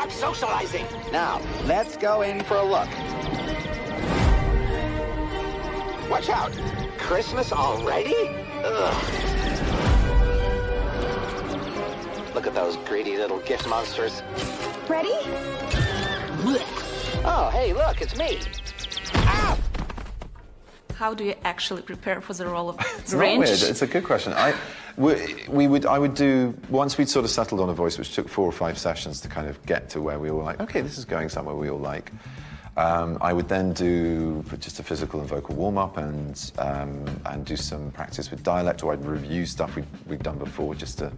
I'm socializing. Now, let's go in for a look. Watch out. Christmas already? Ugh. Look at those greedy little gift monsters. Ready? Oh, hey, look, it's me. Ow! How do you actually prepare for the role of It's Grinch? not weird. It's a good question. I would do, once we'd sort of settled on a voice, which took 4 or 5 sessions to kind of get to where we were like, okay, this is going somewhere we all like. I would then do just a physical and vocal warm-up and do some practice with dialect, or I'd review stuff we'd done before just to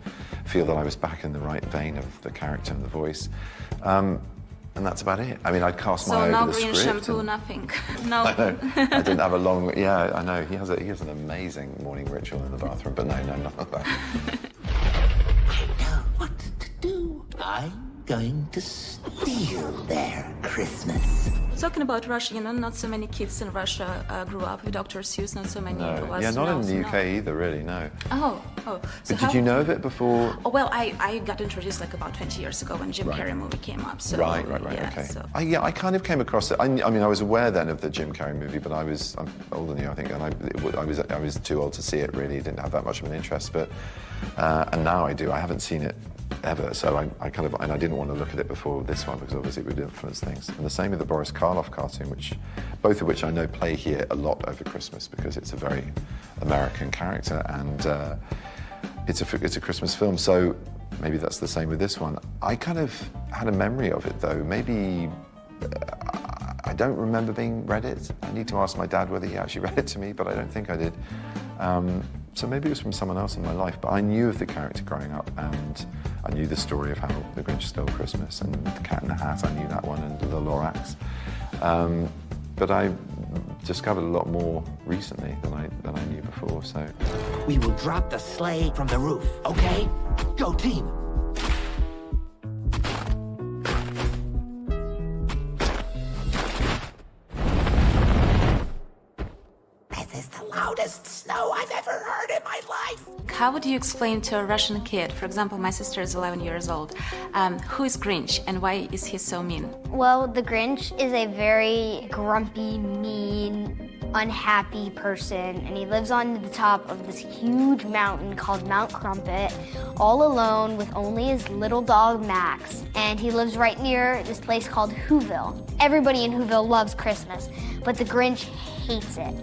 feel that I was back in the right vein of the character and the voice. And that's about it. I mean, I'd cast my eye over the script. So no green shampoo, nothing. No. I know. I didn't have a long. Yeah, I know. He has an amazing morning ritual in the bathroom, but no, not like that. I know what to do. I'm going to steal their Christmas. Talking about Russia, you know, not so many kids in Russia grew up with Dr. Seuss, not so many. No. Yeah, not in the UK either, really. No. Oh. So but did you know of it before? Oh, well, I got introduced like about 20 years ago when Jim Carrey movie came up. So, Right. Yeah, Okay. So. I kind of came across it. I mean, I was aware then of the Jim Carrey movie, but I'm older than you, I think, and I was too old to see it. Really, didn't have that much of an interest. But and now I do. I haven't seen it ever, so I kind of, and I didn't want to look at it before this one because obviously it would influence things. And the same with the Boris Karloff cartoon, both of which I know play here a lot over Christmas because it's a very American character and it's a Christmas film. So maybe that's the same with this one. I kind of had a memory of it though. Maybe I don't remember being read it. I need to ask my dad whether he actually read it to me, but I don't think I did. So maybe it was from someone else in my life, but I knew of the character growing up and I knew the story of how the Grinch stole Christmas and the Cat in the Hat, I knew that one, and the Lorax. But I discovered a lot more recently than I knew before, so. We will drop the sleigh from the roof, okay? Go team! This is the loudest snow I've ever heard in my life. How would you explain to a Russian kid, for example, my sister is 11 years old, who is Grinch and why is he so mean? Well, the Grinch is a very grumpy, mean, unhappy person, and he lives on the top of this huge mountain called Mount Crumpet, all alone with only his little dog Max, and he lives right near this place called Whoville. Everybody in Whoville loves Christmas, but the Grinch hates it,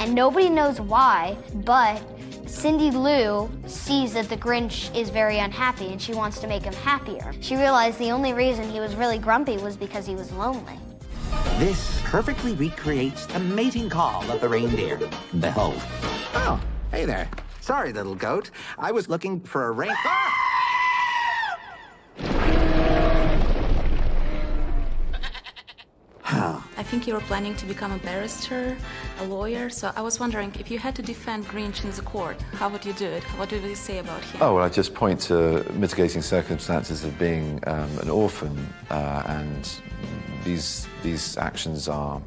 and nobody knows why, but Sindi Lou sees that the Grinch is very unhappy and she wants to make him happier. She realized the only reason he was really grumpy was because he was lonely. This perfectly recreates the mating call of the reindeer. Behold. Oh, hey there. Sorry, little goat. I was looking for a rain... I think you were planning to become a barrister, a lawyer, so I was wondering if you had to defend Grinch in the court, how would you do it? What would you say about him? Oh, well, I just point to mitigating circumstances of being an orphan, and these actions are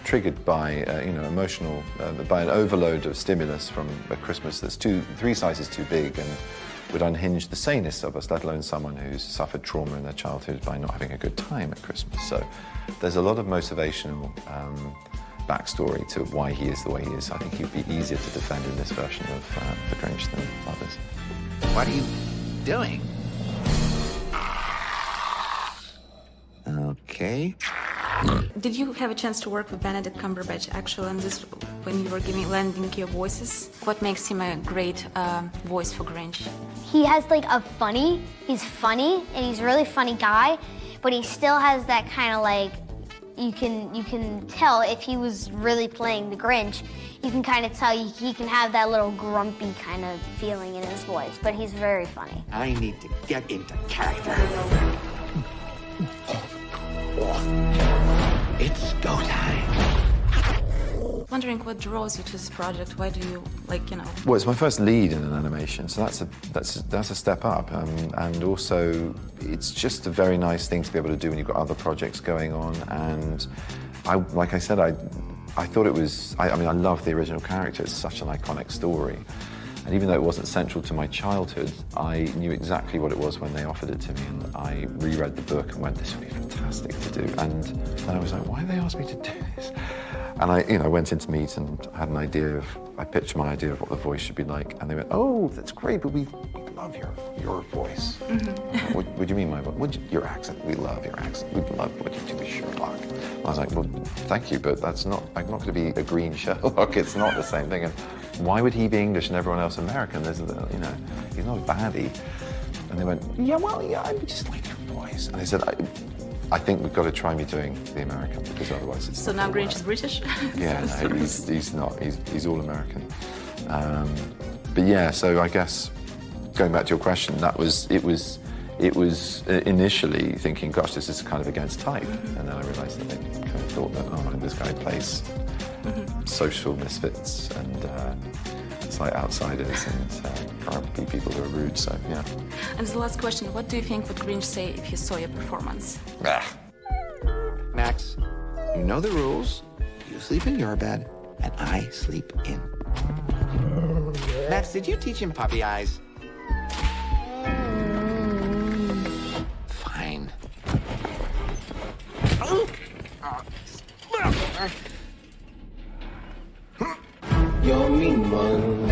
triggered by emotional, by an overload of stimulus from a Christmas that's 3 sizes too big and would unhinge the sanest of us, let alone someone who's suffered trauma in their childhood by not having a good time at Christmas. So there's a lot of motivational backstory to why he is the way he is. I think he'd be easier to defend in this version of the Grinch than others. What are you doing? Okay. Did you have a chance to work with Benedict Kamberbэтch actually on this when you were lending your voices? What makes him a great voice for Grinch? He has he's funny and he's a really funny guy, but he still has that kind of you can tell if he was really playing the Grinch, you can kind of tell he can have that little grumpy kind of feeling in his voice, but he's very funny. I need to get into character. It's go time. Wondering what draws you to this project? Why do you Well, it's my first lead in an animation, so that's a step up, and also it's just a very nice thing to be able to do when you've got other projects going on. And like I said, I thought it was. I mean, I love the original character. It's such an iconic story. And even though it wasn't central to my childhood, I knew exactly what it was when they offered it to me, and I reread the book and went, this would be fantastic to do. And then I was like, why did they ask me to do this? And I went into meet and had an idea of, I pitched my idea of what the voice should be like, and they went, oh, that's great, but we love your voice. Mm-hmm. What do you mean my voice? Your accent, we love your accent. We love what you do with Sherlock. I was like, well, thank you, but that's not, I'm not going to be a green Sherlock. It's not the same thing. And why would he be English and everyone else American? There's, he's not a baddie. And they went, yeah, I just like your voice. And I said, I think we've got to try me doing the American, because otherwise it's So now Grinch is British? Yeah, no, he's not. He's all American. But yeah, so I guess going back to your question, it was initially thinking, gosh, this is kind of against type, and then I realised that they kind of thought that, oh, this guy plays social misfits and it's like outsiders and grumpy people who are rude. So yeah. And the last question: what do you think would Grinch say if he saw your performance? Max, you know the rules. You sleep in your bed, and I sleep in. Max, did you teach him puppy eyes? Fine. You're mean one.